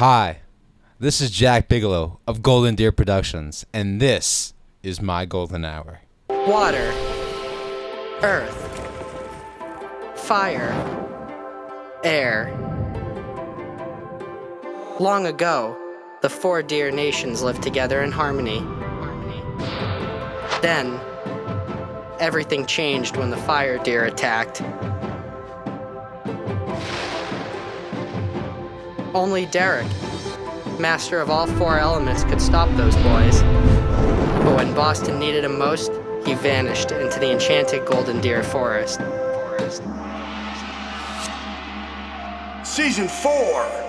Hi, this is Jack Bigelow of Golden Deer Productions, and this is my golden hour. Water, earth, fire, air. Long ago, the 4 deer nations lived together in harmony. Then, everything changed when the fire deer attacked. Only Derek, master of all 4 elements, could stop those boys. But when Boston needed him most, he vanished into the enchanted Golden Deer Forest. Season 4.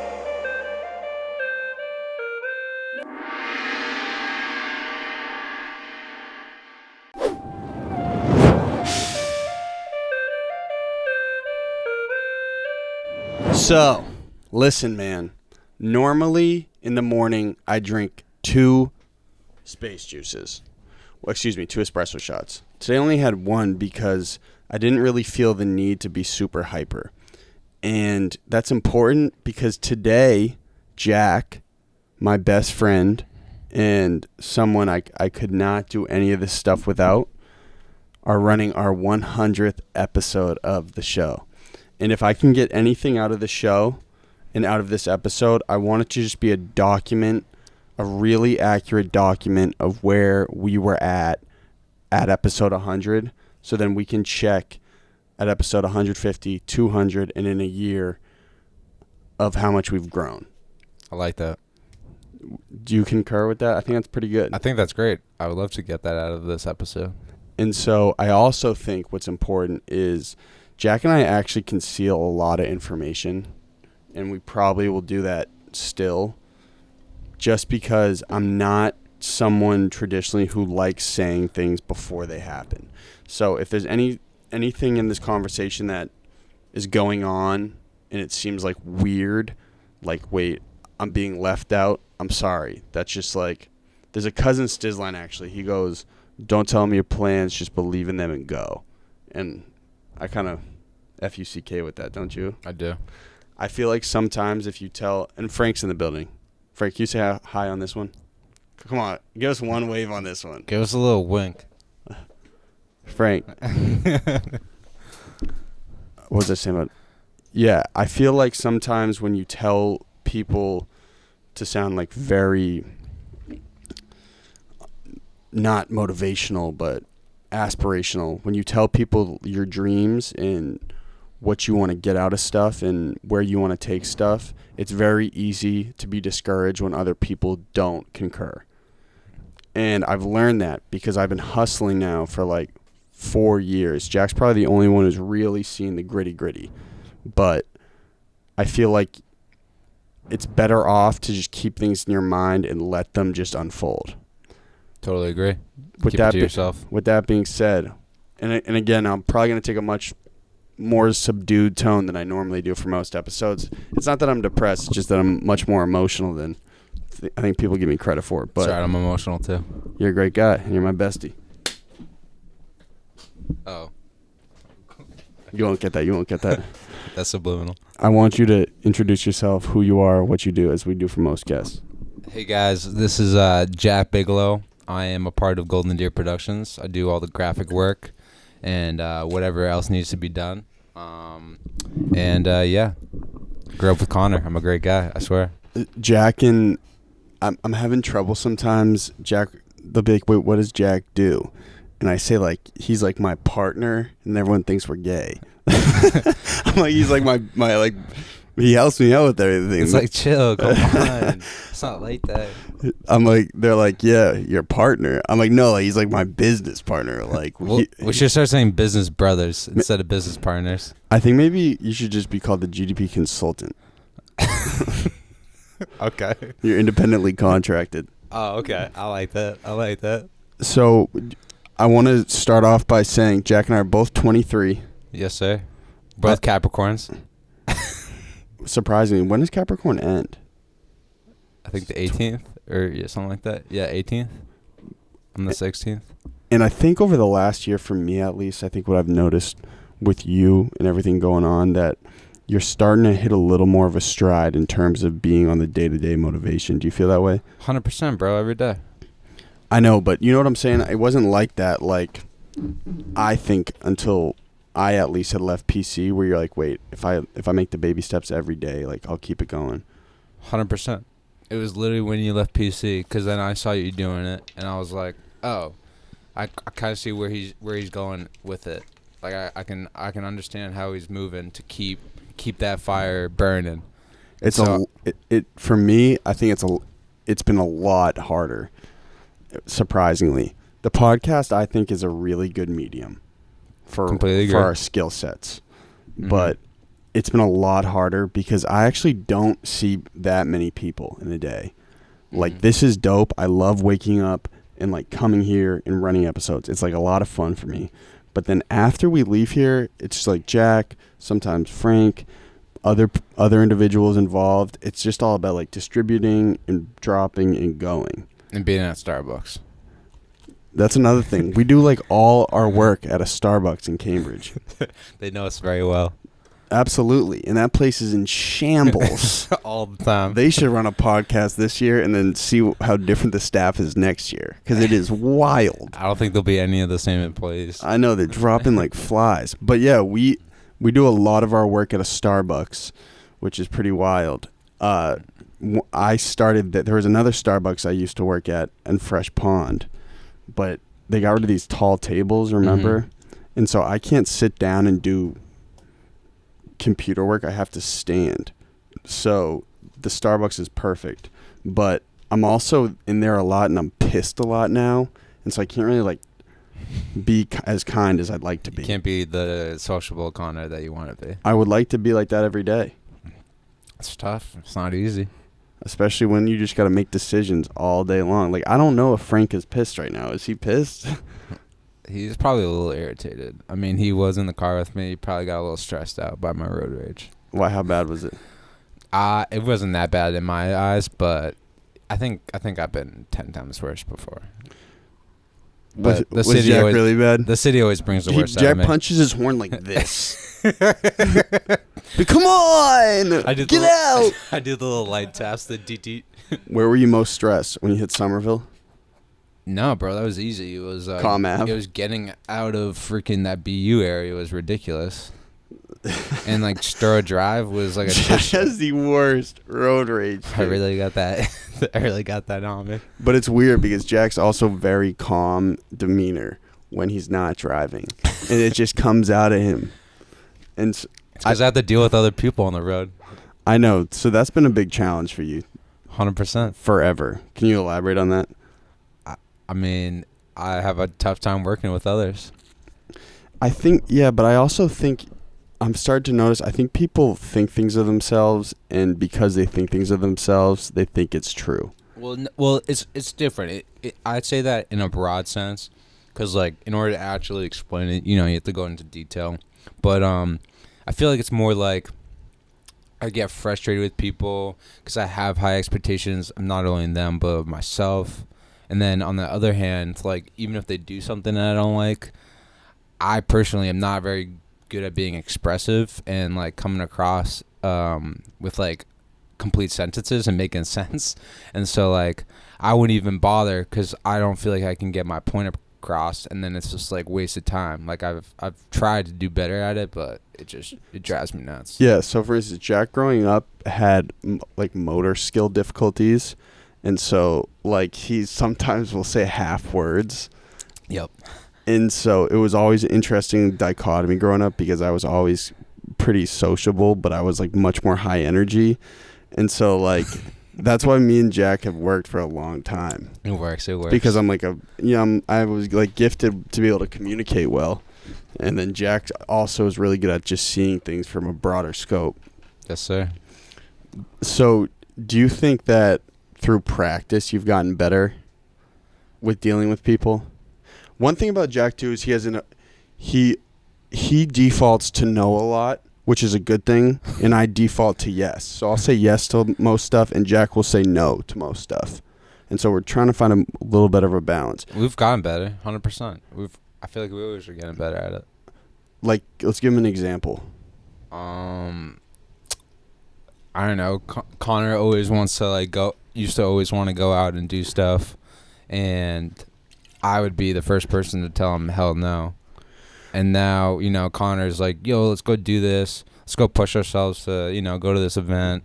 So, listen, man. Normally in the morning, I drink 2 space juices. Well, excuse me, 2 espresso shots. Today I only had 1 because I didn't really feel the need to be super hyper. And that's important because today, Jack, my best friend, and someone I could not do any of this stuff without, are running our 100th episode of the show. And if I can get anything out of the show and out of this episode, I want it to just be a document, a really accurate document of where we were at episode 100. So then we can check at episode 150, 200, and in a year of how much we've grown. I like that. Do you concur with that? I think that's pretty good. I think that's great. I would love to get that out of this episode. And so I also think what's important is Jack and I actually conceal a lot of information, and we probably will do that still, just because I'm not someone traditionally who likes saying things before they happen. So if there's anything in this conversation that is going on and it seems like weird, like, wait, I'm being left out, I'm sorry. That's just like, there's a cousin Stizline actually. He goes, don't tell me your plans, just believe in them and go. And I kind of F-U-C-K with that, don't you? I do. I feel like sometimes if you tell, and Frank's in the building. Frank, can you say hi on this one? Come on, give us one wave on this one. Give us a little wink. Frank. What was I saying about? Yeah, I feel like sometimes when you tell people to sound like very, not motivational, but aspirational, when you tell people your dreams and what you want to get out of stuff and where you want to take stuff, it's very easy to be discouraged when other people don't concur. And I've learned that because I've been hustling now for like 4 years. Jack's probably the only one who's really seen the gritty. But I feel like it's better off to just keep things in your mind and let them just unfold. Totally agree. With Keep that it to yourself. With that being said, and again, I'm probably going to take a much more subdued tone than I normally do for most episodes. It's not that I'm depressed, it's just that I'm much more emotional than I think people give me credit for. But Sorry, I'm emotional too. You're a great guy, and you're my bestie. Oh. You won't get that. That's subliminal. I want you to introduce yourself, who you are, what you do, as we do for most guests. Hey guys, this is Jack Bigelow. I am a part of Golden Deer Productions. I do all the graphic work and whatever else needs to be done. Yeah, grew up with Conor. I'm a great guy, I swear. Jack and I'm having trouble sometimes. Jack, they'll be like, wait, what does Jack do? And I say, like, he's like my partner, and everyone thinks we're gay. I'm like, he's like my like, he helps me out with everything. It's like, chill, come on. It's not like that. I'm like, they're like, yeah, your partner. I'm like, no, like, he's like my business partner. Like, we should start saying business brothers instead of business partners. I think maybe you should just be called the GDP consultant. Okay. You're independently contracted. Oh, okay. I like that. So, I want to start off by saying Jack and I are both 23. Yes, sir. Both Capricorns. Surprisingly, when does Capricorn end? I think the 18th or something like that. Yeah, 18th. On the 16th. And I think over the last year, for me at least, I think what I've noticed with you and everything going on, that you're starting to hit a little more of a stride in terms of being on the day-to-day motivation. Do you feel that way? 100%, bro, every day. I know, but you know what I'm saying? It wasn't like that, like, I think until I at least had left PC, where you're like, wait, if I make the baby steps every day, like, I'll keep it going. 100%. It was literally when you left PC, because then I saw you doing it, and I was like, oh, I kind of see where he's going with it. Like, I can understand how he's moving to keep that fire burning. It's for me, I think it's been a lot harder, surprisingly. The podcast, I think, is a really good medium for our skill sets. Mm-hmm. But it's been a lot harder because I actually don't see that many people in a day. Like, this is dope. I love waking up and, like, coming here and running episodes. It's, like, a lot of fun for me. But then after we leave here, it's just like Jack, sometimes Frank, other individuals involved. It's just all about, like, distributing and dropping and going. And being at Starbucks. That's another thing. We do, like, all our work at a Starbucks in Cambridge. They know us very well. Absolutely. And that place is in shambles. All the time. They should run a podcast this year and then see how different the staff is next year, because it is wild. I don't think there'll be any of the same employees. I know. They're dropping like flies. But, yeah, we do a lot of our work at a Starbucks, which is pretty wild. I started there was another Starbucks I used to work at in Fresh Pond, but they got rid of these tall tables, remember? Mm-hmm. And so I can't sit down and do computer work. I have to stand. So the Starbucks is perfect, but I'm also in there a lot and I'm pissed a lot now, and so I can't really, like, be as kind as I'd like to be. You can't be the sociable Conor that you want to be. I would like to be like that every day. It's tough. It's not easy, especially when you just got to make decisions all day long. Like, I don't know if Frank is pissed right now. Is he pissed? He's probably a little irritated. I mean, he was in the car with me. He probably got a little stressed out by my road rage. Why? How bad was it? It wasn't that bad in my eyes, but I think I've been 10 times worse before. But was Jack really bad? The city always brings the worst out of me. Jack punches his horn like this. But come on! Get out! I do the little light taps, the deet. Where were you most stressed? When you hit Somerville? No, bro, that was easy. It was Calm Ave. It was getting out of freaking that BU area was ridiculous. And like Stura Drive was like a Jack has the worst road rage. I really got that. I really got that on me. But it's weird because Jack's also very calm demeanor when he's not driving, and it just comes out of him. And it's because I have to deal with other people on the road. I know. So that's been a big challenge for you. 100%. Forever. Can you elaborate on that? I mean, I have a tough time working with others. I think, yeah, but I also think I'm starting to notice, I think people think things of themselves, and because they think things of themselves, they think it's true. Well, it's different. I'd say that in a broad sense, because, like, in order to actually explain it, you have to go into detail. But I feel like it's more like I get frustrated with people because I have high expectations of not only them, but of myself. And then on the other hand, like, even if they do something that I don't like, I personally am not very good at being expressive and, like, coming across with, like, complete sentences and making sense. And so, like, I wouldn't even bother because I don't feel like I can get my point across, and then it's just, like, wasted time. Like, I've tried to do better at it, but it drives me nuts. Yeah, so for instance, Jack growing up had, like, motor skill difficulties. And so, like, he sometimes will say half words. Yep. And so it was always an interesting dichotomy growing up because I was always pretty sociable, but I was, like, much more high energy. And so, like, that's why me and Jack have worked for a long time. It works. Because I'm, like, I was, like, gifted to be able to communicate well. And then Jack also is really good at just seeing things from a broader scope. Yes, sir. So do you think that through practice you've gotten better with dealing with people? One thing about Jack too is he defaults to know a lot, which is a good thing, and I default to yes. So I'll say yes to most stuff, and Jack will say no to most stuff. And so we're trying to find a little bit of a balance. We've gotten better, 100%. I feel like we always are getting better at it. Like, let's give him an example. I don't know. Conor always wants to like go. Used to always want to go out and do stuff, and I would be the first person to tell him hell no. And now, Connor's like, yo, let's go do this. Let's go push ourselves to, go to this event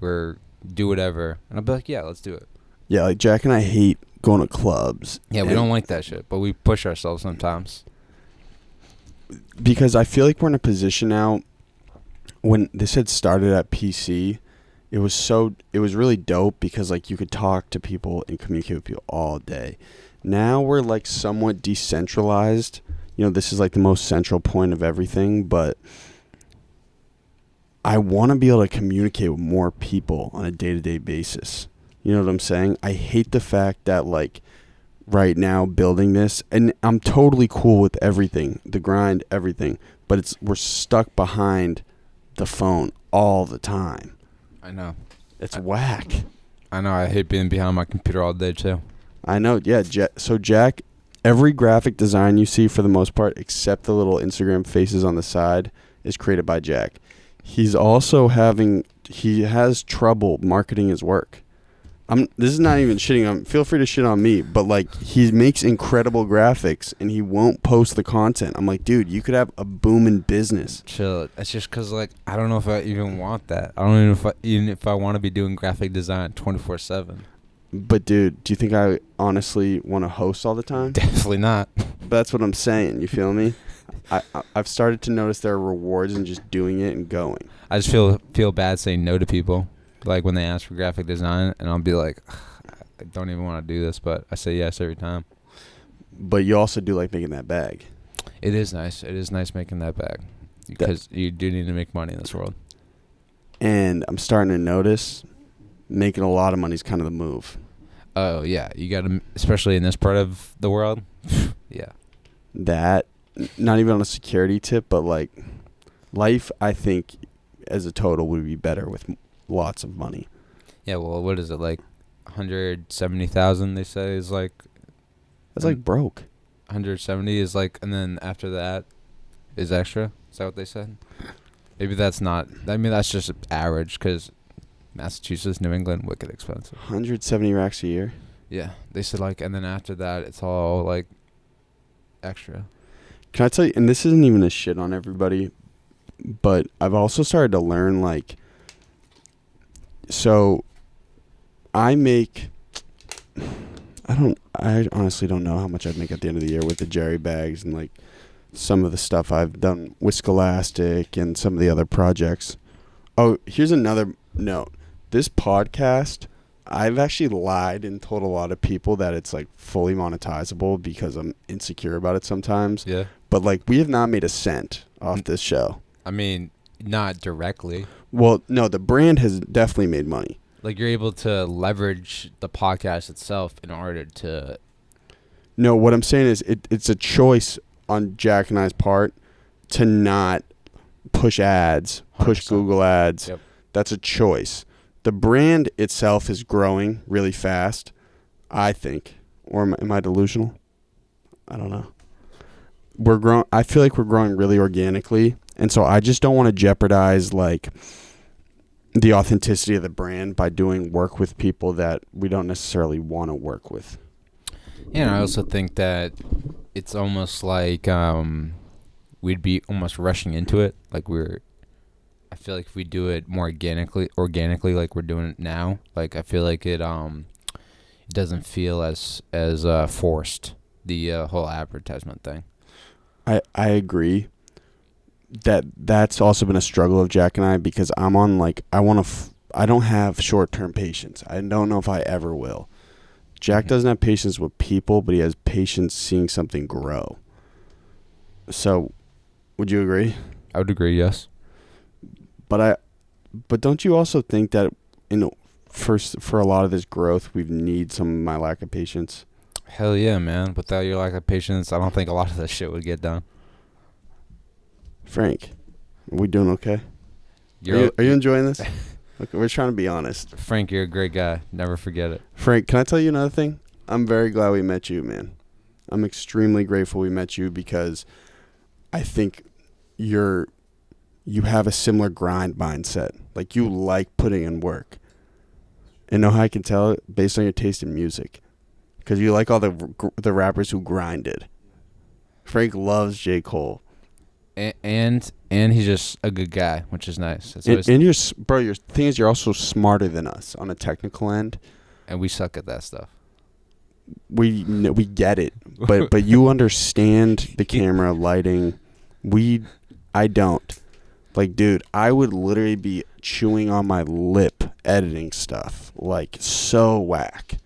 or do whatever. And I'll be like, yeah, let's do it. Yeah, like Jack and I hate going to clubs. Yeah, we don't like that shit, but we push ourselves sometimes. Because I feel like we're in a position now, when this had started at PC, it was really dope because like you could talk to people and communicate with people all day. Now we're like somewhat decentralized. This is like the most central point of everything, but I want to be able to communicate with more people on a day-to-day basis. You know what I'm saying? I hate the fact that like right now building this, and I'm totally cool with everything, the grind, everything, but we're stuck behind the phone all the time. I know. It's whack. I know. I hate being behind my computer all day too. I know. Yeah. So Jack, every graphic design you see for the most part, except the little Instagram faces on the side, is created by Jack. He's also he has trouble marketing his work. This is not even shitting on, feel free to shit on me, but like he makes incredible graphics and he won't post the content. I'm like, dude, you could have a booming business. Chill. It's just because like I don't know if I even want that. I don't even if I want to be doing graphic design 24/7. But dude, do you think I honestly want to host all the time? Definitely not. That's what I'm saying. You feel me? I've started to notice there are rewards in just doing it and going. I just feel bad saying no to people, like when they ask for graphic design, and I'll be like, I don't even want to do this, but I say yes every time. But you also do like making that bag. It is nice. It is nice making that bag because you do need to make money in this world. And I'm starting to notice making a lot of money is kind of the move. Oh yeah, you got to, especially in this part of the world. Yeah. That, not even on a security tip, but like life, I think, as a total would be better with lots of money. Yeah, well, what is it, like 170,000 they say is like... That's like broke. 170 is like, and then after that is extra? Is that what they said? Maybe that's not... I mean, that's just average, because Massachusetts, New England, wicked expensive. 170 racks a year? Yeah, they said like, and then after that, it's all like extra. Can I tell you, and this isn't even a shit on everybody, but I've also started to learn, like, so I honestly don't know how much I'd make at the end of the year with the Jerry bags and like some of the stuff I've done with Scholastic and some of the other projects. Oh, here's another note. This podcast, I've actually lied and told a lot of people that it's like fully monetizable because I'm insecure about it sometimes. Yeah. But like we have not made a cent off this show. I mean, not directly. Well, no, the brand has definitely made money. Like you're able to leverage the podcast itself in order to... No, what I'm saying is it's a choice on Jack and I's part to not push ads, push 100%. Google ads. Yep. That's a choice. The brand itself is growing really fast, I think. Or am I delusional? I don't know. I feel like we're growing really organically, and so I just don't want to jeopardize like the authenticity of the brand by doing work with people that we don't necessarily want to work with. Yeah, and I also think that it's almost like we'd be almost rushing into it. Like I feel like if we do it more organically like we're doing it now, like I feel like it doesn't feel as forced, the whole advertisement thing. I agree. That's also been a struggle of Jack and I because I'm on like I don't have short-term patience. I don't know if I ever will. Jack doesn't have patience with people, but he has patience seeing something grow. So, would you agree? I would agree, yes. But don't you also think that for a lot of this growth, we need some of my lack of patience? Hell yeah, man. Without your lack of patience, I don't think a lot of this shit would get done. Frank, are we doing okay? Are you enjoying this? Okay, we're trying to be honest. Frank, you're a great guy. Never forget it. Frank, can I tell you another thing? I'm very glad we met you, man. I'm extremely grateful we met you because I think you're you have a similar grind mindset. Like, you like putting in work. And know how I can tell it? Based on your taste in music. Because you like all the rappers who grinded. Frank loves J. Cole. And he's just a good guy, which is nice. And your thing is, you're also smarter than us on a technical end. And we suck at that stuff. We get it, but you understand the camera lighting. I don't. Like, dude, I would literally be chewing on my lip editing stuff, like, so whack.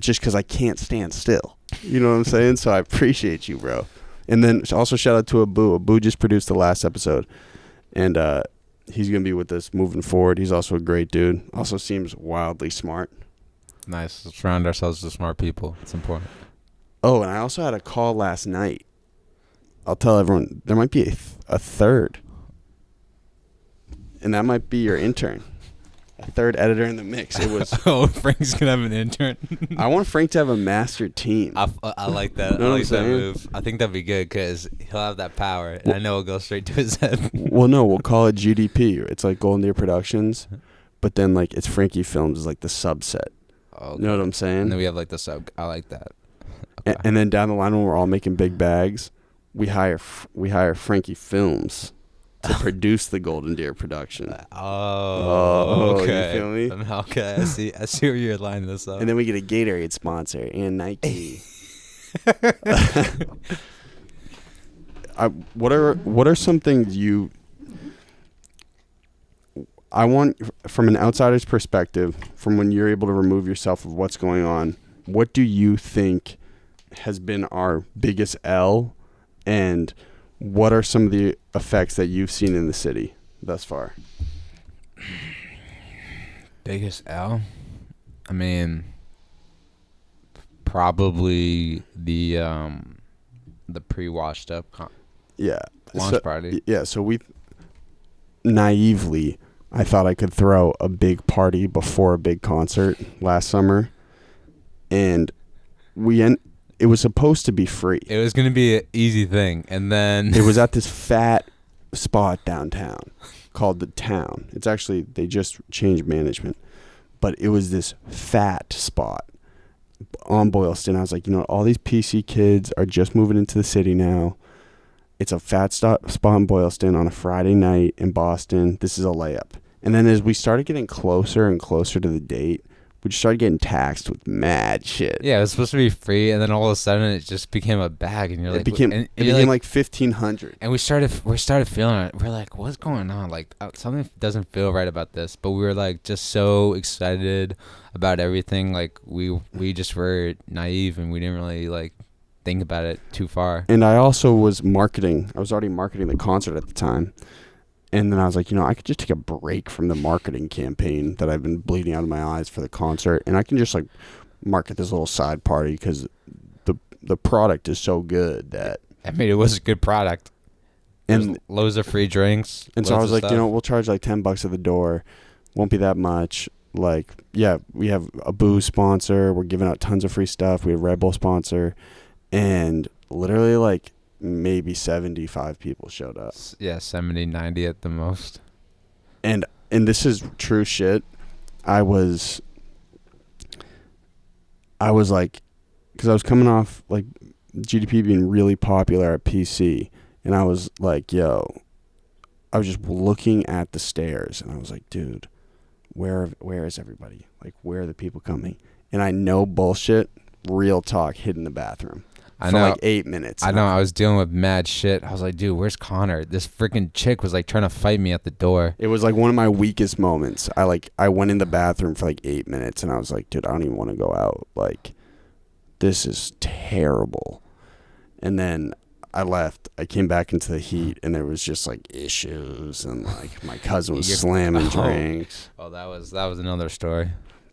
Just because I can't stand still. You know what I'm saying? So I appreciate you, bro. And then also shout out to Abu. Abu just produced the last episode, and he's gonna be with us moving forward. He's also a great dude. Also seems wildly smart. Nice. Let's surround ourselves with smart people. It's important. Oh, and I also had a call last night. I'll tell everyone, there might be a third. And that might be your intern. A third editor in the mix. It was. Oh, Frank's going to have an intern? I want Frank to have a master team. I like that. I like that move. I think that'd be good because he'll have that power. And I know it'll go straight to his head. Well, no, we'll call it GDP. It's like Golden Deer Productions. But then, like, it's Frankie Films is like the subset. Okay. You know what I'm saying? And then we have like the sub. I like that. Okay. And then down the line when we're all making big bags, we hire Frankie Films to produce the Golden Deer Productions. Okay. You feel me? Okay, I see where you're lining this up. And then we get a Gatorade sponsor and Nike. What are some things I want, from an outsider's perspective, from when you're able to remove yourself of what's going on, what do you think has been our biggest L, and what are some of the effects that you've seen in the city thus far? Biggest L? I mean, probably the pre-washed up launch party. Yeah, so we naively, I thought I could throw a big party before a big concert last summer, and it was supposed to be free. It was going to be an easy thing, and then it was at this fat spot downtown called The Town. It's actually, they just changed management, but it was this fat spot on Boylston. I was like, all these PC kids are just moving into the city now. It's a fat spot in Boylston on a Friday night in Boston. This is a layup. And then as we started getting closer and closer to the date, we just started getting taxed with mad shit. Yeah, it was supposed to be free, and then all of a sudden it just became a bag, and it became like $1,500. And we started feeling it. We're like, what's going on? Like, something doesn't feel right about this. But we were like just so excited about everything. Like we just were naive, and we didn't really like think about it too far. And I also was marketing. I was already marketing the concert at the time. And then I was like, I could just take a break from the marketing campaign that I've been bleeding out of my eyes for the concert. And I can just like market this little side party because the product is so good that. I mean, it was a good product. And loads of free drinks. And so I was like, we'll charge like $10 at the door. Won't be that much. Like, yeah, we have a booze sponsor. We're giving out tons of free stuff. We have Red Bull sponsor. And literally like maybe 75 people showed up. Yeah, 70, 90 at the most. And this is true shit. I was like, because I was coming off like GDP being really popular at PC, and I was like, I was just looking at the stairs, and I was like, dude, where is everybody? Like, where are the people coming? And I know bullshit, real talk, hid in the bathroom. For like 8 minutes. I know. I was dealing with mad shit. I was like, dude, where's Conor? This freaking chick was like trying to fight me at the door. It was like one of my weakest moments. I went in the bathroom for like 8 minutes, and I was like, dude, I don't even want to go out. Like, this is terrible. And then I left. I came back into the heat, and there was just like issues, and like my cousin was slamming drinks. Oh, that was another story.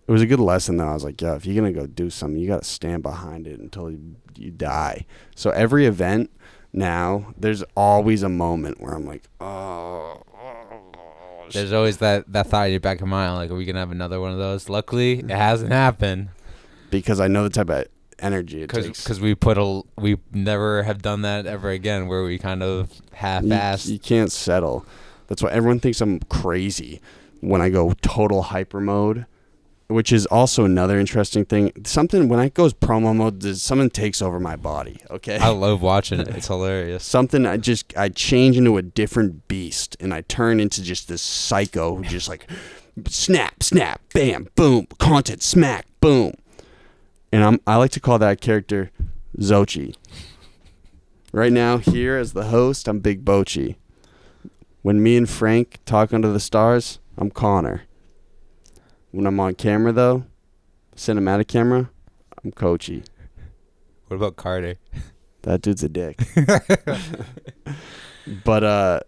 It was a good lesson, though. I was like, if you're going to go do something, you got to stand behind it until you die. So every event now, there's always a moment where I'm like, There's always that thought in your back of mind, like, are we going to have another one of those? Luckily, it hasn't happened. Because I know the type of energy it takes. Because we never have done that ever again, where we kind of half-assed. You can't settle. That's why everyone thinks I'm crazy when I go total hyper mode, which is also another interesting thing. Something when I goes promo mode, something takes over my body. Okay, I love watching it. It's hilarious. Something I change into a different beast, and I turn into just this psycho who just like snap, snap, bam, boom, content, smack, boom. And I like to call that character Zochi. Right now, here as the host, I'm Big Boachie. When me and Frank talk under the stars, I'm Conor. When I'm on camera, though, cinematic camera, I'm Coachy. What about Carter? That dude's a dick. But,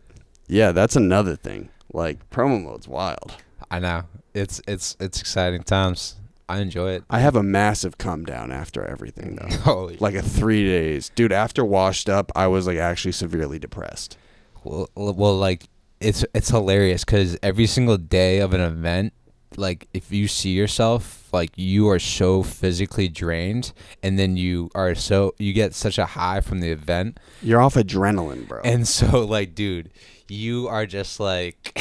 yeah, that's another thing. Like, promo mode's wild. I know. It's exciting times. I enjoy it. I have a massive come down after everything, though. Holy like a 3 days. Dude, after washed up, I was, like, actually severely depressed. Well, like, it's hilarious because every single day of an event, like, if you see yourself, like, you are so physically drained, and then you get such a high from the event. You're off adrenaline, bro. And so, like, dude, you are just, like,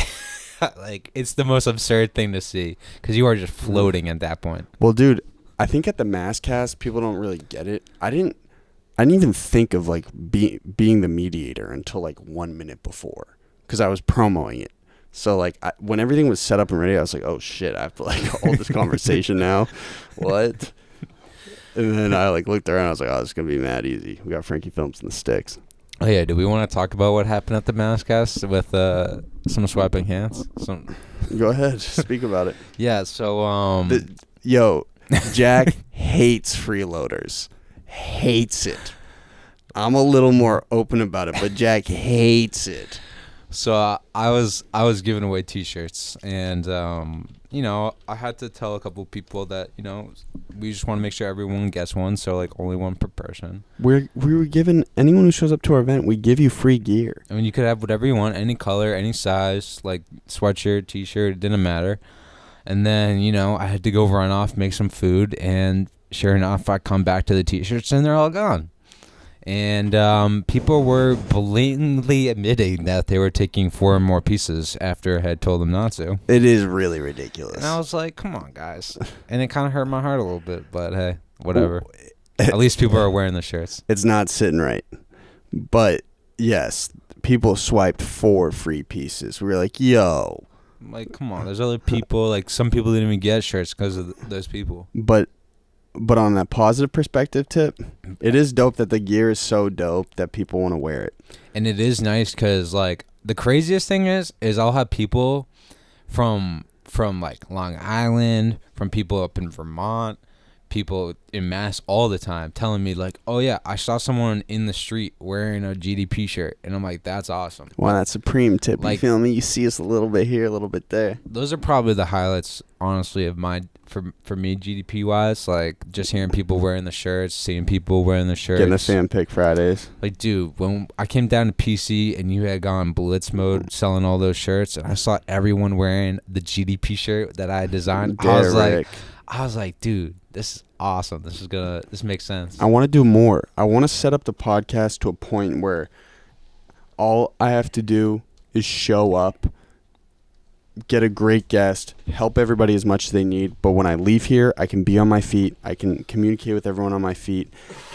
like, it's the most absurd thing to see because you are just floating at that point. Well, dude, I think at the Masscast, people don't really get it. I didn't even think of, like, being the mediator until, like, 1 minute before because I was promoting it. So, like, when everything was set up and ready, I was like, oh, shit, I have to, like, hold this conversation now. What? And then I, like, looked around. I was like, oh, this is going to be mad easy. We got Frankie Films and the sticks. Oh, yeah. Do we want to talk about what happened at the Masscast with some swiping hands? Go ahead. Speak about it. Yeah, so... Jack hates freeloaders. Hates it. I'm a little more open about it, but Jack hates it. So I was giving away T-shirts, and I had to tell a couple people that we just want to make sure everyone gets one, so like only one per person. We were giving anyone who shows up to our event, we give you free gear. I mean, you could have whatever you want, any color, any size, like sweatshirt, T-shirt, it didn't matter. And then I had to go run off, make some food, and sure enough, I come back to the T-shirts and they're all gone. And people were blatantly admitting that they were taking 4 more pieces after I had told them not to. It is really ridiculous. And I was like, come on, guys. And it kind of hurt my heart a little bit, but hey, whatever. At least people are wearing the shirts. It's not sitting right. But, yes, people swiped 4 free pieces. We were like, yo. Like, come on. There's other people. Like, some people didn't even get shirts because of those people. But on that positive perspective tip, it is dope that the gear is so dope that people want to wear it. And it is nice because, like, the craziest thing is I'll have people from like, Long Island, from people up in Vermont, people in Mass all the time telling me, like, oh, yeah, I saw someone in the street wearing a GDP shirt. And I'm like, that's awesome. Wow, that's supreme tip. Like, you feel me? You see us a little bit here, a little bit there. Those are probably the highlights, honestly, of for me, GDP-wise, like, just hearing people wearing the shirts, seeing people wearing the shirts. Getting the fan pick Fridays. Like, dude, when I came down to PC and you had gone blitz mode selling all those shirts, and I saw everyone wearing the GDP shirt that I designed, I was like, dude, this is awesome. This makes sense. I want to do more. I want to set up the podcast to a point where all I have to do is show up, get a great guest, help everybody as much as they need. But when I leave here, I can be on my feet. I can communicate with everyone on my feet.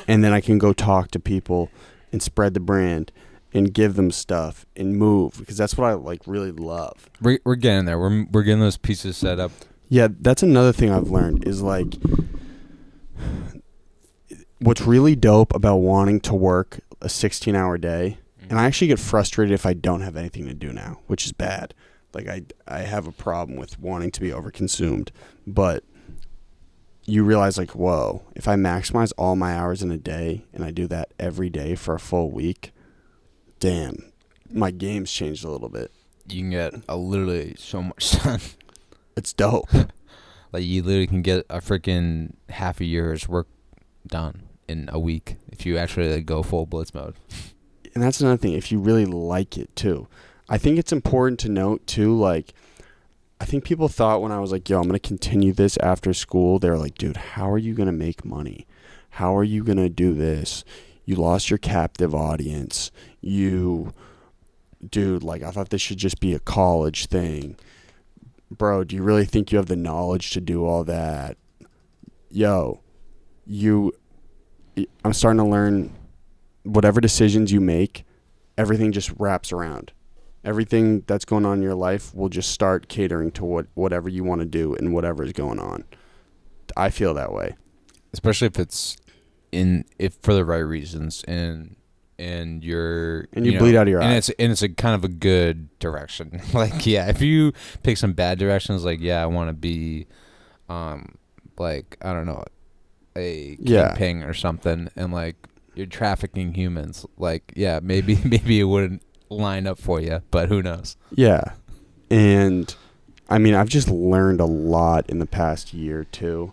And then I can go talk to people and spread the brand and give them stuff and move. Because that's what I like really love. We're getting there. We're getting those pieces set up. Yeah, that's another thing I've learned is like what's really dope about wanting to work a 16-hour day. And I actually get frustrated if I don't have anything to do now, which is bad. Like, I have a problem with wanting to be overconsumed. But you realize, like, whoa, if I maximize all my hours in a day and I do that every day for a full week, damn, my game's changed a little bit. You can get literally so much done. It's dope. Like, you literally can get a freaking half a year's work done in a week if you actually like, go full blitz mode. And that's another thing, if you really like it, too. I think it's important to note, too, like, I think people thought when I was like, yo, I'm going to continue this after school, they were like, dude, how are you going to make money? how are you going to do this? You lost your captive audience. Dude, like, I thought this should just be a college thing. Bro, do you really think you have the knowledge to do all that? Yo, I'm starting to learn whatever decisions you make, everything just wraps around. Everything that's going on in your life will just start catering to whatever you want to do and whatever is going on. I feel that way. Especially if it's if for the right reasons and you're you bleed out of your eyes. eye. And it's a kind of a good direction. Like, yeah, if you pick some bad directions, like, yeah, I want to be like, I don't know, a kingpin or something, and like you're trafficking humans, like, yeah, maybe it wouldn't line up for you, but who knows? Yeah. And I mean, I've just learned a lot in the past year too.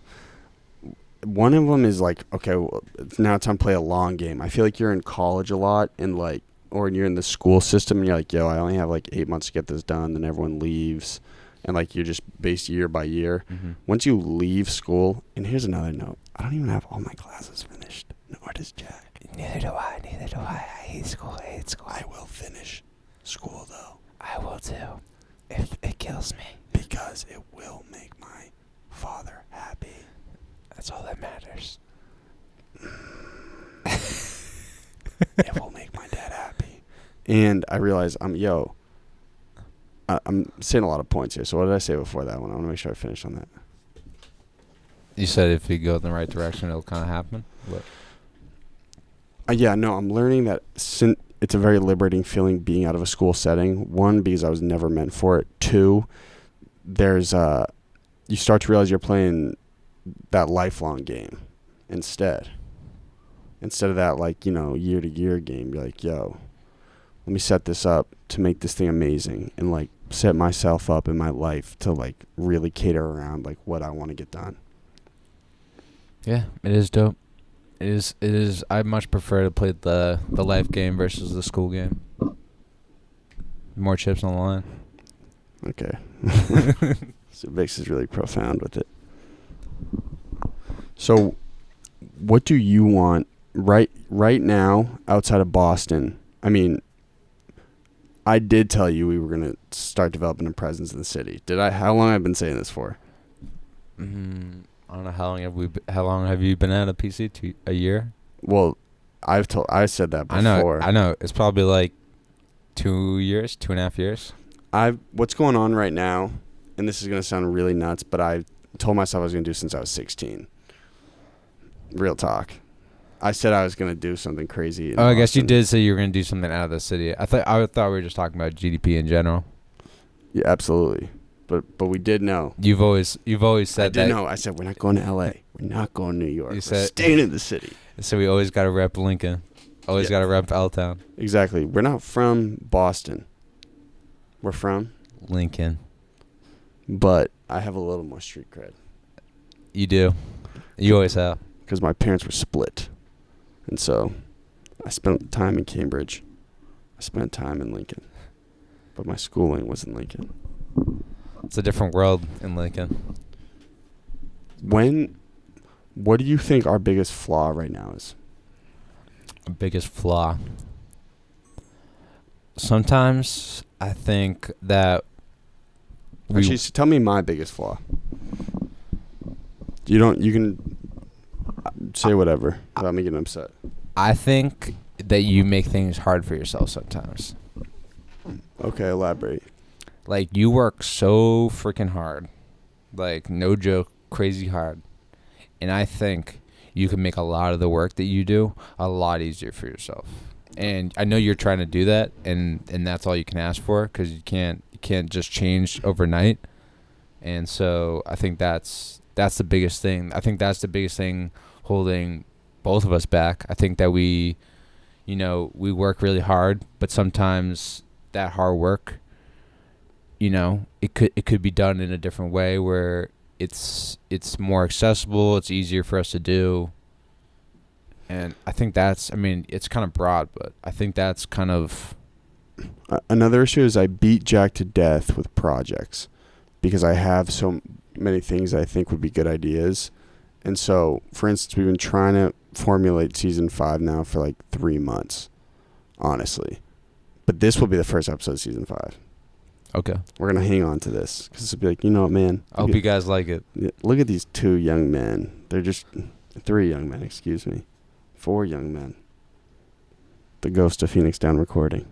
One of them is like, okay, well, now it's time to play a long game. I feel like you're in college a lot and like, or you're in the school system and you're like, yo, I only have like 8 months to get this done. Then everyone leaves and like you're just based year by year. Mm-hmm. Once you leave school, and here's another note, I don't even have all my classes finished, nor does Jack. Neither do I. I hate school. I will finish school though. I will too. If it kills me. Because it will make my father happy. That's all that matters. It will make my dad happy. And I realize I'm saying a lot of points here. So what did I say before that one? I want to make sure I finish on that. You said if you go in the right direction, it'll kind of happen? What? I'm learning that it's a very liberating feeling being out of a school setting. One, because I was never meant for it. Two, there's you start to realize you're playing that lifelong game instead of that, like, year to year game. You're like, yo, let me set this up to make this thing amazing and like set myself up in my life to like really cater around like what I want to get done. Yeah, it is dope. It is. I much prefer to play the life game versus the school game. More chips on the line. Okay. So Bixx is really profound with it. So, what do you want right now outside of Boston? I mean, I did tell you we were gonna start developing a presence in the city. Did I? How long have I been saying this for? I don't know how long have you been at a PC? A year? Well, I said that before. I know. It's probably like 2 years, 2.5 years. What's going on right now, and this is gonna sound really nuts, but I told myself I was gonna do since I was 16. Real talk. I said I was gonna do something crazy. I guess you did say you were gonna do something out of the city. I thought we were just talking about GDP in general. Yeah, absolutely. But we did know. You've always said I that. did know. I said we're not going to L.A. We're not going to New York. You we're said staying in the city. So we always got to rep Lincoln. Always got to rep L-Town. Exactly. We're not from Boston. We're from Lincoln. But I have a little more street cred. You do. You always have. Because my parents were split. And so I spent time in Cambridge. I spent time in Lincoln. But my schooling was in Lincoln. It's a different world in Lincoln. What do you think our biggest flaw right now is? Our biggest flaw? Sometimes I think that actually, tell me my biggest flaw. You can say whatever without me getting upset. I think that you make things hard for yourself sometimes. Okay, elaborate. Like, you work so freaking hard. Like, no joke, crazy hard. And I think you can make a lot of the work that you do a lot easier for yourself. And I know you're trying to do that, and that's all you can ask for, because you can't just change overnight. And so I think that's the biggest thing. I think that's the biggest thing holding both of us back. I think that we work really hard, but sometimes that hard work, it could be done in a different way where it's more accessible, it's easier for us to do. And I think it's kind of broad, but I think that's kind of... Another issue is I beat Jack to death with projects because I have so many things I think would be good ideas. And so, for instance, we've been trying to formulate season 5 now for like 3 months, honestly. But this will be the first episode of season 5. Okay. We're going to hang on to this because it'll be like, you know what, man? I hope you guys like it. Look at these 2 young men. They're just 3 young men, excuse me. 4 young men. The Ghost of Phoenix Down recording.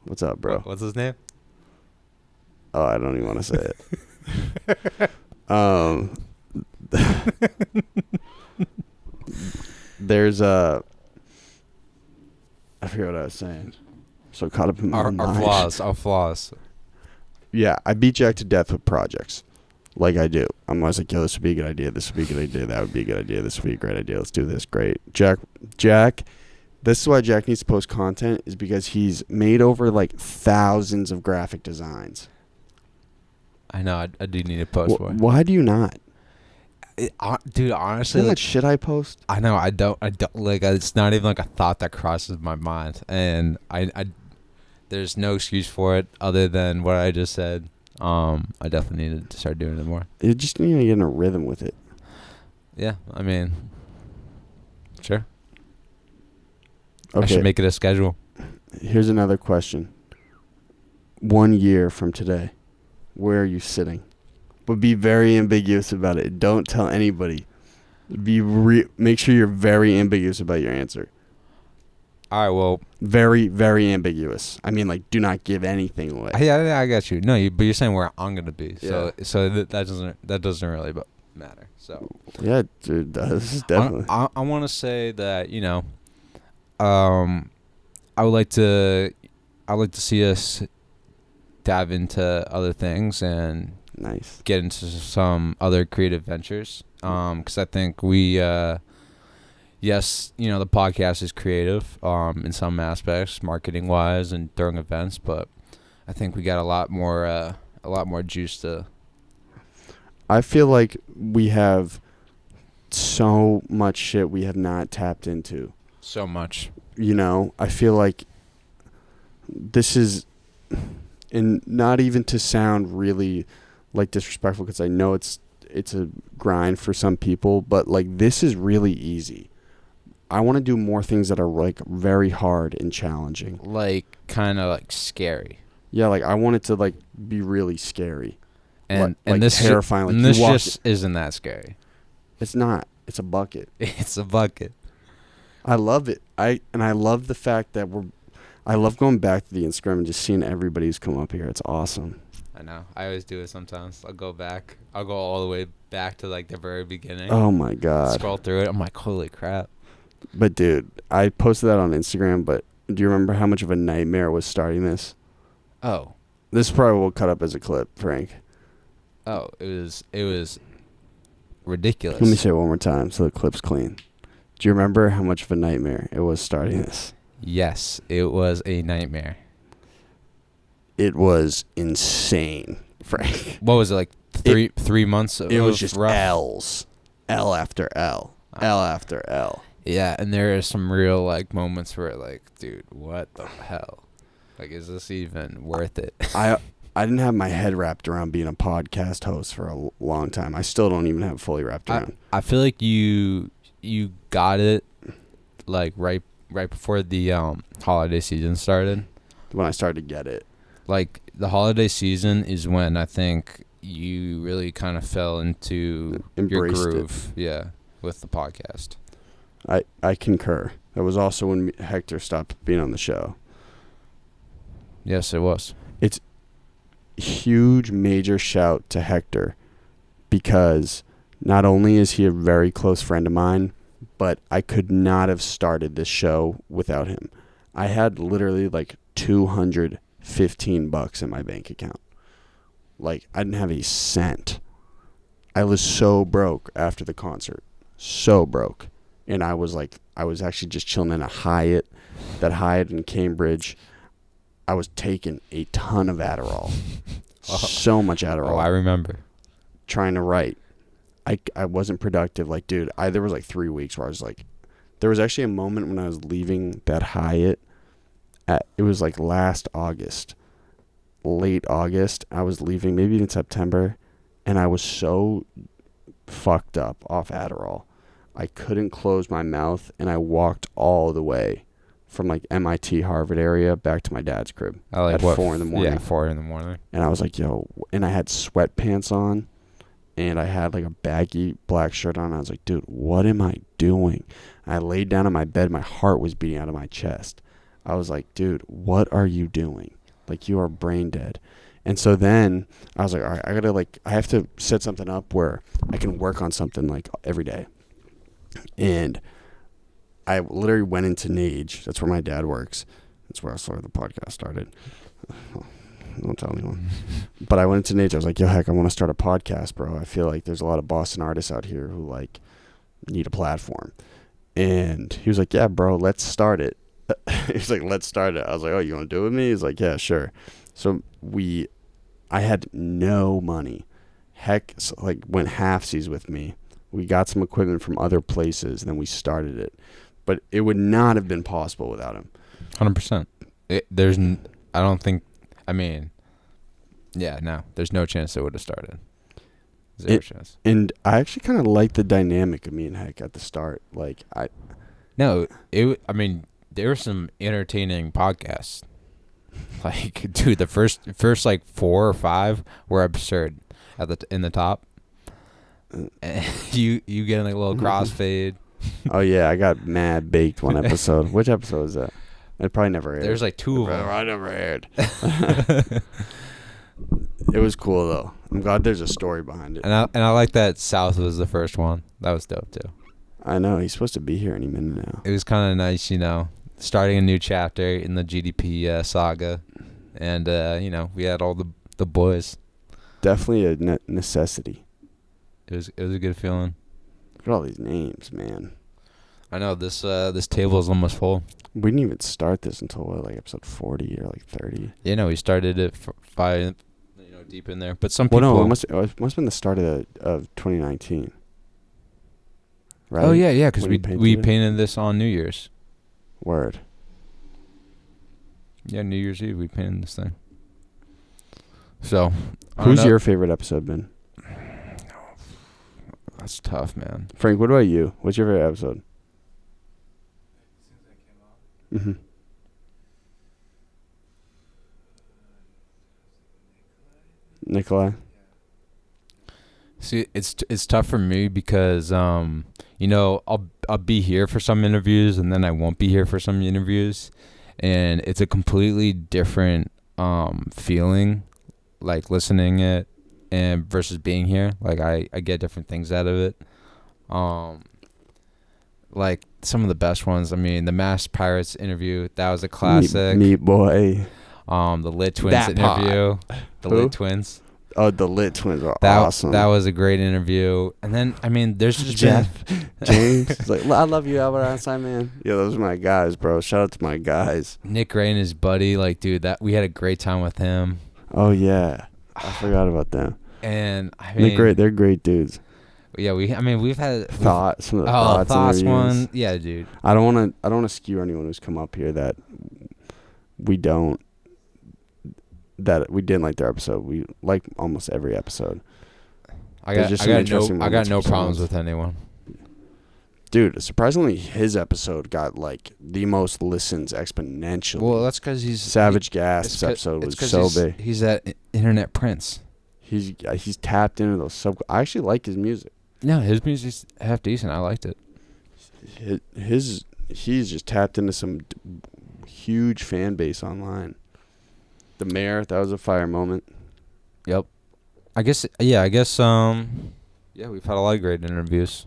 What's up, bro? What's his name? Oh, I don't even want to say it. There's I forget what I was saying. So caught up in my mind. Our flaws. Yeah, I beat Jack to death with projects. Like I do. I'm always like, yo, this would be a good idea. This would be a good idea. That would be a good idea. This would be a great idea. Let's do this. Great. Jack, this is why Jack needs to post content, is because he's made over like thousands of graphic designs. I know. I do need to post more. Why do you not? Dude, honestly, How like, much shit I post? I know. I don't like. It's not even like a thought that crosses my mind, and I there's no excuse for it other than what I just said. I definitely needed to start doing it more. You just need to get in a rhythm with it. Yeah, I mean, sure. Okay. I should make it a schedule. Here's another question. 1 year from today, where are you sitting? But be very ambiguous about it. Don't tell anybody. Make sure you're very ambiguous about your answer. All right, well. Very, very ambiguous. I mean, like, do not give anything away. Yeah, I got you. No, but you're saying where I'm gonna be. Yeah. So that doesn't really matter. So. Yeah, dude, this is definitely. I want to say that, you know, I would like to see us dive into other things and Nice. get into some other creative ventures. Because I think we, yes, you know, the podcast is creative in some aspects, marketing wise and during events, but I think we got a lot more juice to. I feel like we have so much shit we have not tapped into. So much. You know, I feel like this is, and not even to sound really like disrespectful, because I know it's a grind for some people, but like this is really easy. I want to do more things that are like very hard and challenging. Like kind of like scary. Yeah, like I want it to like be really scary. And like this terrifying. Like and this you walk just isn't that scary. It's not. It's a bucket. It's a bucket. I love it. I love the fact that I love going back to the Instagram and just seeing everybody who's come up here. It's awesome. I know. I always do it sometimes. I'll go back. I'll go all the way back to like the very beginning. Oh my God. Scroll through it. I'm like, holy crap. But dude, I posted that on Instagram, but do you remember how much of a nightmare was starting this? Oh. This probably will cut up as a clip, Frank. Oh, it was ridiculous. Let me say it one more time so the clip's clean. Do you remember how much of a nightmare it was starting this? Yes, it was a nightmare. It was insane, Frank. What was it, like 3 months of It was just rough? L's. L after L. L after L. Yeah, and there are some real like moments where like, dude, what the hell? Like, is this even worth it? I didn't have my head wrapped around being a podcast host for a long time. I still don't even have it fully wrapped around. I feel like you got it like right before the holiday season started. When I started to get it. Like the holiday season is when I think you really kind of fell into Embraced your it. groove. Yeah, with the podcast. I concur. That was also when Hector stopped being on the show. Yes, it was. It's huge, major shout to Hector, because not only is he a very close friend of mine, but I could not have started this show without him. I had literally like $215 in my bank account. Like, I didn't have a cent. I was so broke after the concert. So broke. And I was actually just chilling in a Hyatt. That Hyatt in Cambridge. I was taking a ton of Adderall. So much Adderall. Oh, I remember. Trying to write. I wasn't productive. Like, dude, there was like 3 weeks where I was like, there was actually a moment when I was leaving that Hyatt. It was like last August, late August. I was leaving, maybe even September, and I was so fucked up off Adderall. I couldn't close my mouth, and I walked all the way from like MIT, Harvard area back to my dad's crib at 4 in the morning. Yeah, 4 in the morning. And I was like, yo, and I had sweatpants on, and I had like a baggy black shirt on. I was like, dude, what am I doing? I laid down on my bed. My heart was beating out of my chest. I was like, dude, what are you doing? Like, you are brain dead. And so then I was like, all right, I have to set something up where I can work on something like every day. And I literally went into Nage. That's where my dad works. That's where I started the podcast started. Don't tell anyone. But I went into Nage. I was like, yo, heck, I want to start a podcast, bro. I feel like there's a lot of Boston artists out here who like need a platform. And he was like, yeah, bro, let's start it. He was like, let's start it. I was like, oh, you want to do it with me? He's like, yeah, sure. So I had no money. Heck, like went halfsies with me. We got some equipment from other places, and then we started it. But it would not have been possible without him. 100%. There's no chance it would have started. Zero chance. And I actually kind of liked the dynamic of me and Heck at the start. There were some entertaining podcasts. Like, dude, the first like 4 or 5 were absurd in the top. You getting like a little crossfade. Oh yeah, I got mad baked one episode. Which episode was that? It probably never aired. There's like 2 of them. I never aired. It was cool though. I'm glad there's a story behind it. And I like that South was the first one. That was dope too. I know he's supposed to be here any minute now. It was kind of nice, starting a new chapter in the GDP saga, and we had all the boys. Definitely a necessity. It was a good feeling. Look at all these names, man. I know this table is almost full. We didn't even start this until episode 40 or 30. Yeah, we started it by deep in there. But some people. Well, no, it must have been the start of 2019. Right? Oh yeah, because we painted this on New Year's. Word. Yeah, New Year's Eve we painted this thing. So, who's your favorite episode been? That's tough, man. Frank, what about you? What's your favorite episode? Mm-hmm. Nikolai. See, it's tough for me because I'll be here for some interviews and then I won't be here for some interviews, and it's a completely different feeling, like listening it and versus being here. Like I get different things out of it. Like some of the best ones. I mean, the Masked Pirates interview, that was a classic. Meat Boy. The Lit Twins interview. The Lit Twins. Oh, the Lit Twins are awesome. That was a great interview. And then, there's just Jeff, James. He's like, I love you, Albert Einstein, man. Yeah, those are my guys, bro. Shout out to my guys. Nick Ray and his buddy, dude, we had a great time with him. Oh yeah, I forgot about them. And Nick Ray, they're great dudes. Yeah, we've had some of the thoughts one. Yeah, dude. I don't want to skew anyone who's come up here that we didn't like their episode. We like almost every episode. I got no problems with anyone. Dude, surprisingly, his episode got the most listens exponentially. Well, that's because he's Savage Gas episode was so big. He's that internet prince. He's tapped into those I actually like his music. No, his music's half decent. I liked it. He's just tapped into some huge fan base online. The mayor, that was a fire moment. Yep. We've had a lot of great interviews.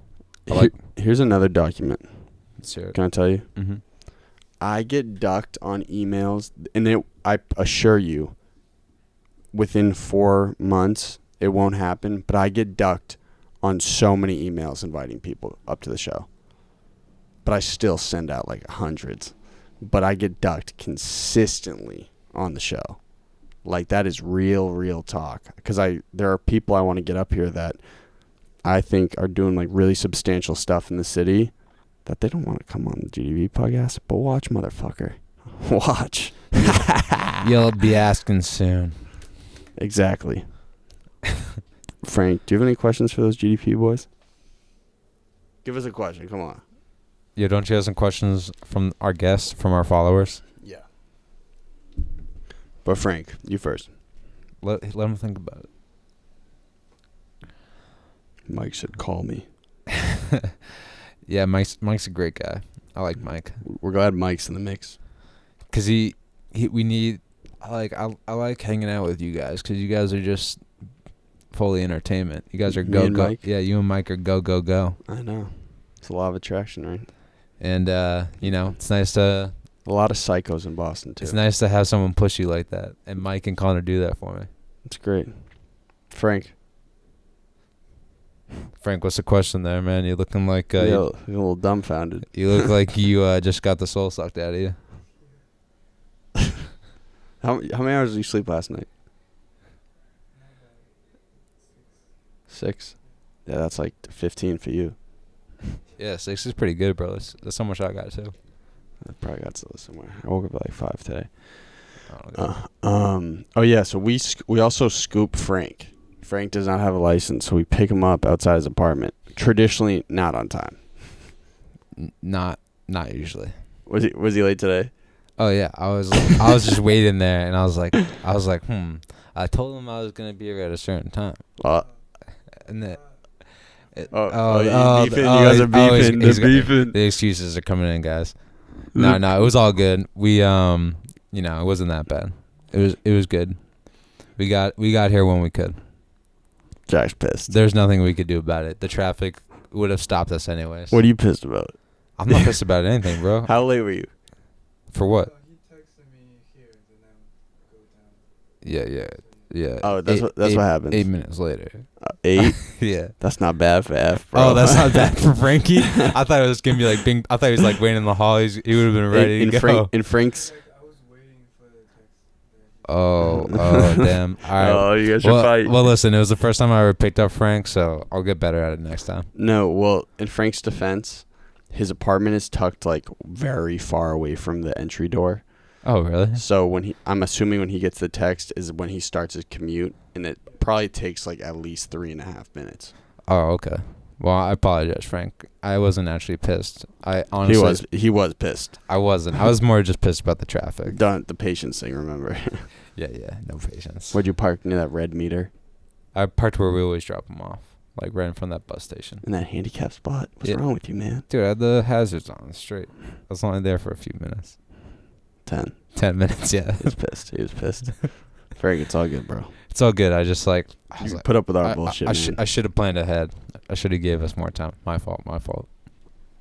Here's another document. Let's hear it. Can I tell you? Mm-hmm. I get ducked on emails, and I assure you, within 4 months, it won't happen, but I get ducked on so many emails inviting people up to the show. But I still send out hundreds. But I get ducked consistently on the show. That is real talk. Because there are people I want to get up here that I think are doing really substantial stuff in the city that they don't want to come on the GDB podcast. But watch, motherfucker. Watch. You'll be asking soon. Exactly. Frank, do you have any questions for those GDP boys? Give us a question. Come on. Yeah, don't you have some questions from our guests, from our followers? Yeah. But Frank, you first. Let them think about it. Mike said, call me. Yeah, Mike's a great guy. I like Mike. We're glad Mike's in the mix. Cause we need. I like hanging out with you guys because you guys are just fully entertainment. You guys are Me and go. Mike? Yeah, you and Mike are go. I know. It's a lot of attraction, right? And it's nice to. A lot of psychos in Boston, too. It's nice to have someone push you like that, and Mike and Conor do that for me. It's great. Frank. Frank, what's the question there, man? You're looking like You're a little dumbfounded. you look like you just got the soul sucked out of you. How many hours did you sleep last night? 6. Yeah, that's like 15 for you. Yeah, 6 is pretty good, bro. That's how much I got too. I probably got somewhere. I woke up at like 5 today. Oh, Oh yeah, so we also scoop Frank. Frank does not have a license, so we pick him up outside his apartment. Traditionally, not on time. Not usually. Was he late today? Oh yeah, I was just waiting there, and I was like, I told him I was gonna be here at a certain time, and then. You guys are beefing. The excuses are coming in, guys. No, it was all good. We it wasn't that bad. It was good. We got here when we could. Jack's pissed. There's nothing we could do about it. The traffic would have stopped us anyways. What are you pissed about? I'm not pissed about anything, bro. How late were you? For what? He texted me here, then I would go down. Yeah. Oh, that's what happened. 8 minutes later. 8? Yeah. That's not bad for F, bro. Oh, that's not bad for Frankie. I thought it was gonna be like Bing. I thought he was like waiting in the hall. He would have been ready to go. In Frank's. I was waiting for the text. Oh, damn. All right. Oh, you guys should fight. Well, listen, it was the first time I ever picked up Frank, so I'll get better at it next time. No, well, in Frank's defense, his apartment is tucked like very far away from the entry door. Oh, really? So I'm assuming when he gets the text is when he starts his commute, and it probably takes like at least 3.5 minutes. Oh, okay. Well, I apologize, Frank. I wasn't actually pissed. I honestly he was pissed. I wasn't. I was more just pissed about the traffic. Done the patience thing, remember? Yeah. No patience. Where'd you park near that red meter? I parked where we always drop them off, like right in front of that bus station. In that handicap spot? What's Yeah. wrong with you, man? Dude, I had the hazards on straight. I was only there for a few minutes. 10 minutes, yeah. He was pissed. Frank, it's all good, bro. It's all good. I was You put up with our bullshit, man. I should have planned ahead. I should have gave us more time. My fault.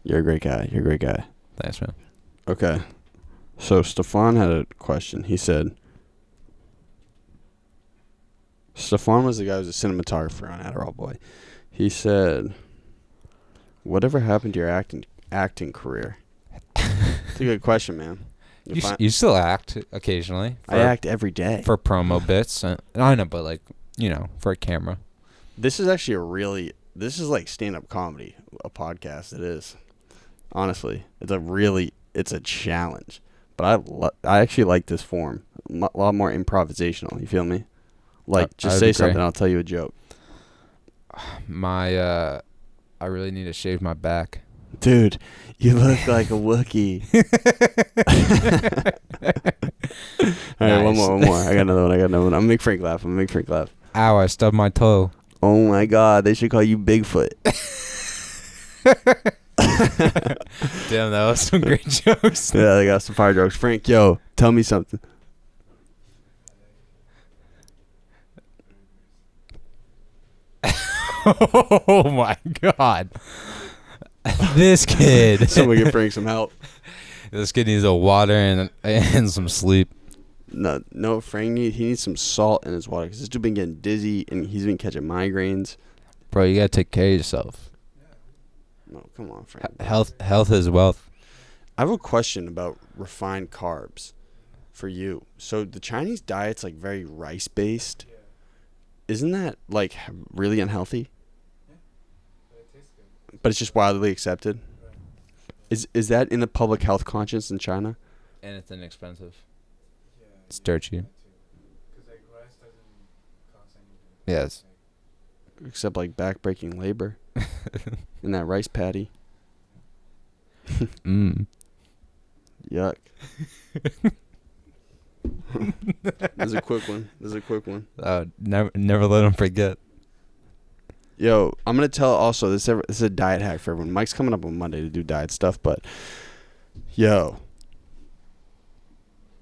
You're a great guy. Thanks, man. Okay. So Stefan had a question. He said, Stefan was the guy who was a cinematographer on Adderall Boy. He said, whatever happened to your acting career? It's a good question, man. You still act occasionally. I act every day. For promo bits. I know, but like, for a camera. This is actually this is like stand-up comedy, a podcast. It is. Honestly, it's a challenge. But I actually like this form. A lot more improvisational. You feel me? Like, just say something, I'll tell you a joke. I really need to shave my back. Dude, you look like a Wookiee. All right, one more. I got another one. I'm gonna make Frank laugh. Ow, I stubbed my toe. Oh my God, they should call you Bigfoot. Damn, that was some great jokes. Yeah, they got some fire jokes. Frank, yo, tell me something. Oh my God. This kid. Someone give Frank some help. This kid needs a water and some sleep. No, Frank needs some salt in his water because this dude been getting dizzy and he's been catching migraines. Bro, you gotta take care of yourself. No, come on, Frank. Health is wealth. I have a question about refined carbs for you. So the Chinese diet's like very rice based. Yeah. Isn't that like really unhealthy? Yeah. But it tastes good. But it's just widely accepted. Right. Is that in the public health conscience in China? And it's inexpensive. Yeah. It's dirt cheap. Because like rice doesn't cost anything. Yes. Except like back-breaking labor in that rice paddy. Yuck. This is a quick one. Never let him forget. Yo, I'm going to tell also, this is a diet hack for everyone. Mike's coming up on Monday to do diet stuff, but yo,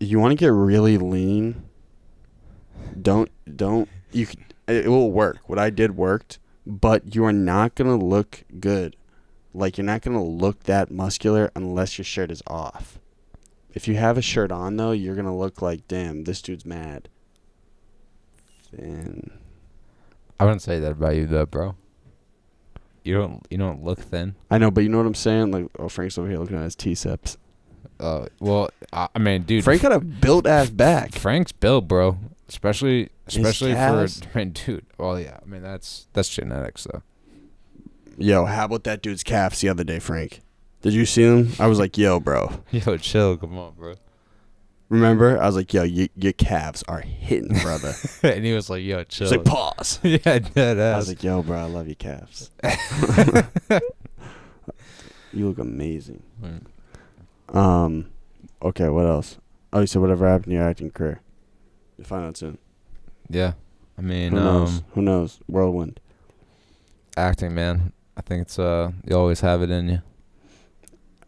you want to get really lean, it will work. What I did worked, but you are not going to look good. Like, you're not going to look that muscular unless your shirt is off. If you have a shirt on, though, you're going to look like, damn, this dude's mad. And I wouldn't say that about you, though, bro. You don't look thin. I know, but you know what I'm saying? Like, oh, Frank's over here looking at his T-ceps. Well, I mean, dude. Frank got a built-ass back. Frank's built, bro. Especially calves? for, I mean, dude. Well, yeah. I mean, that's genetics, though. Yo, how about that dude's calves the other day, Frank? Did you see them? I was like, yo, bro. Yo, chill. Come on, bro. Remember? I was like, yo, your calves are hitting, brother. And he was like, yo, chill. He's like, pause. Yeah, dead ass. I was like, yo, bro, I love your calves. You look amazing. Okay, what else? Oh, you said whatever happened to your acting career. You'll find out soon. Yeah. I mean, Who knows? Whirlwind. Acting, man. I think it's you always have it in you.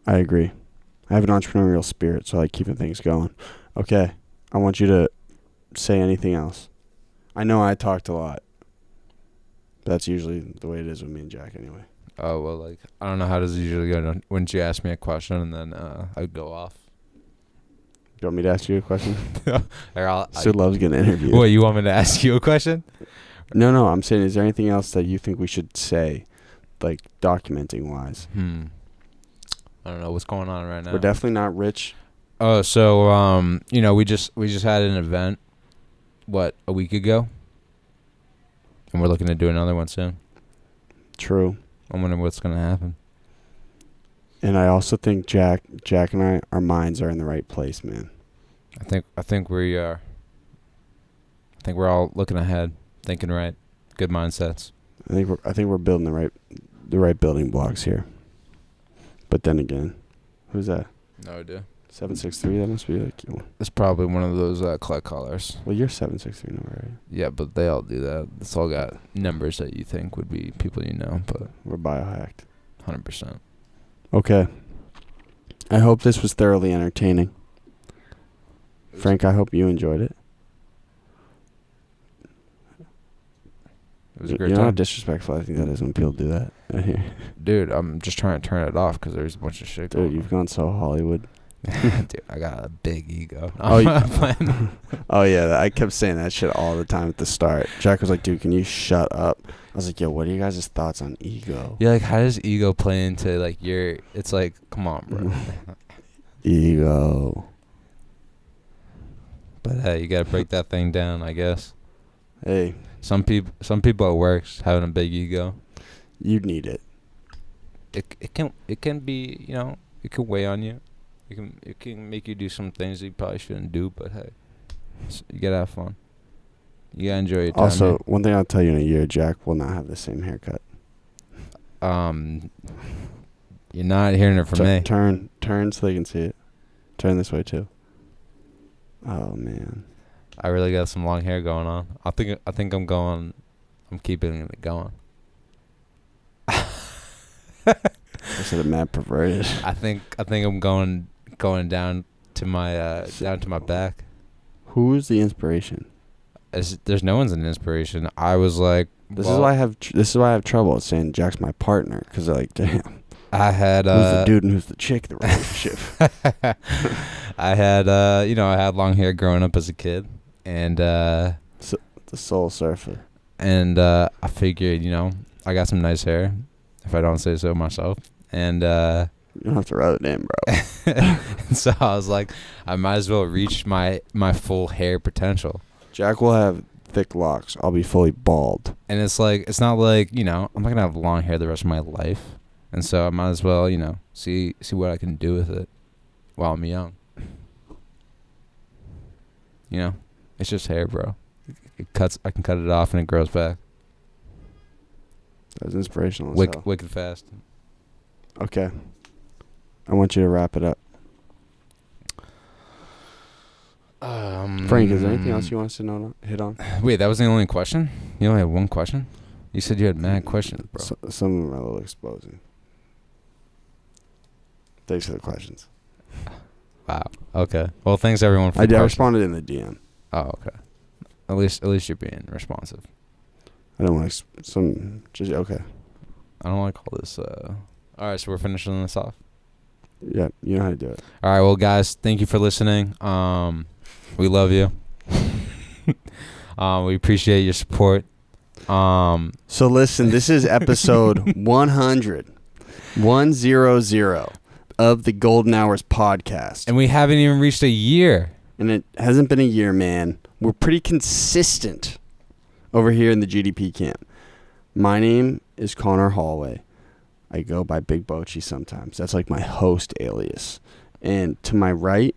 I agree. I have an entrepreneurial spirit, so I like keeping things going. Okay. I want you to say anything else. I know I talked a lot. That's usually the way it is with me and Jack anyway. Oh, well, like, I don't know how does it usually go. Wouldn't you ask me a question and then I'd go off? You want me to ask you a question? Or Sid loves getting interviewed. What, you want me to ask you a question? No, I'm saying, is there anything else that you think we should say, like, documenting-wise? I don't know what's going on right now. We're definitely not rich. Oh, so, we just had an event, a week ago? And we're looking to do another one soon. True. I'm wondering what's going to happen. And I also think Jack and I, our minds are in the right place, man. I think we are. I think we're all looking ahead, thinking right, good mindsets. I think we're building the right building blocks here. But then again, who's that? No idea. 763. That must be like you. It's probably one of those collect callers. Well, you're 763 number, right? Yeah, but they all do that. It's all got numbers that you think would be people you know, but we're biohacked. 100%. Okay. I hope this was thoroughly entertaining. Frank, I hope you enjoyed it. It was a great You know time. how disrespectful I think that is when people do that? Dude, I'm just trying to turn it off because there's a bunch of shit going on. Dude, you've gone so Hollywood. Dude, I got a big ego. Oh, oh yeah, I kept saying that shit all the time at the start. Jack was like, dude, can you shut up? I was like, yo, what are you guys' thoughts on ego? Yeah, like, how does ego play into, like, it's like, come on, bro. Ego. But, hey, you got to break that thing down, I guess. Hey. Some people at work having a big ego. You need it. It can be, it can weigh on you. It can make you do some things that you probably shouldn't do, but hey, you gotta have fun. You gotta enjoy your time. Also, one thing I'll tell you in a year, Jack will not have the same haircut. You're not hearing it from me. Turn so they can see it. Turn this way too. Oh man. I really got some long hair going on. I think I'm keeping it going. I said it mad perverted. I think I'm going down to my back. Who is the inspiration? There's no one's an inspiration. I was like, this is why I have trouble saying Jack's my partner, because they're like, damn. I had who's the dude and who's the chick in the relationship. I had I had long hair growing up as a kid, and the soul surfer. And I figured, I got some nice hair, if I don't say so myself, and you don't have to rub it in, bro. So I was like, I might as well reach my full hair potential. Jack will have thick locks. I'll be fully bald. And it's like, it's not like, I'm not gonna have long hair the rest of my life, and so I might as well, see what I can do with it while I'm young. It's just hair, bro. I can cut it off and it grows back. That was inspirational as hell. Wicked fast. Okay. I want you to wrap it up. Frank, is there anything else you want us to hit on? Wait, that was the only question? You only had one question? You said you had mad questions, bro. Some of them are a little exposing. Thanks for the questions. Wow. Okay. Well, thanks everyone for I the questions. responded in the DM. Oh, okay. At least you're being responsive. I don't want to okay. I don't want to call this. All right, so we're finishing this off. Yeah, you know how to do it. All right, well, guys, thank you for listening. We love you. We appreciate your support. So listen, this is episode 100 of the Golden Hours podcast. And we haven't even reached a year. And it hasn't been a year, man. We're pretty consistent over here in the GDP camp. My name is Conor Holway. I go by Big Boachie sometimes. That's like my host alias. And to my right,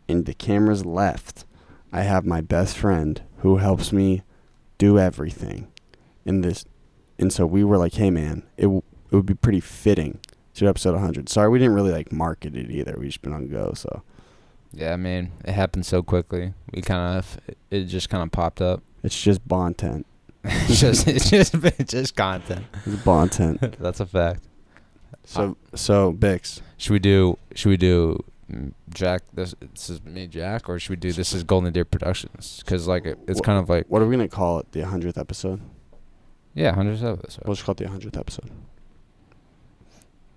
and the camera's left, I have my best friend who helps me do everything in this. And so we were like, hey, man, it would be pretty fitting to do episode 100. Sorry, we didn't really like market it either. We just been on go, so. Yeah, I mean, it happened so quickly. It just kind of popped up. It's just bontent. it's just content. It's bontent. That's a fact. So Bixx. Should we do Jack? This is me, Jack, or should we do this is Golden Deer Productions? Because like it's kind of like. What are we gonna call it? The 100th episode. Yeah, 100th episode. We'll just call it the 100th episode.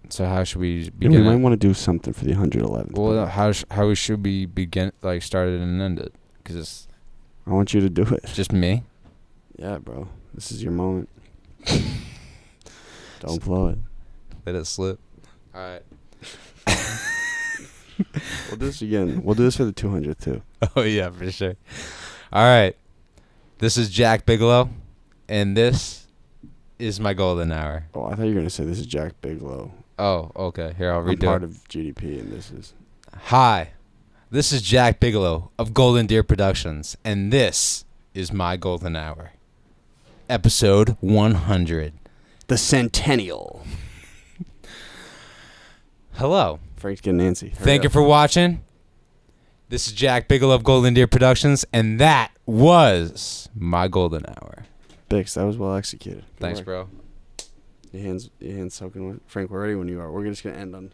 So how should we begin? We might want to do something for the 111th. Well, how should we begin? Like started and ended? Because I want you to do it. Just me. Yeah, bro. This is your moment. Don't blow it. Let it slip. All right. We'll do this again. We'll do this for the 200th too. Oh yeah, for sure. All right. This is Jack Bigelow, and this is my golden hour. Oh, I thought you were gonna say this is Jack Bigelow. Oh, okay. Here, I'll redo it. I'm part of GDP, and this is. Hi, this is Jack Bigelow of Golden Deer Productions, and this is my golden hour. Episode 100. The Centennial. Hello. Frank's getting antsy. Thank you for watching. This is Jack Bigelow of Golden Deer Productions, and that was my golden hour. Bixx, that was well executed. Thanks, bro. Your hands soaking wet. Frank, we're ready when you are. We're just gonna end on.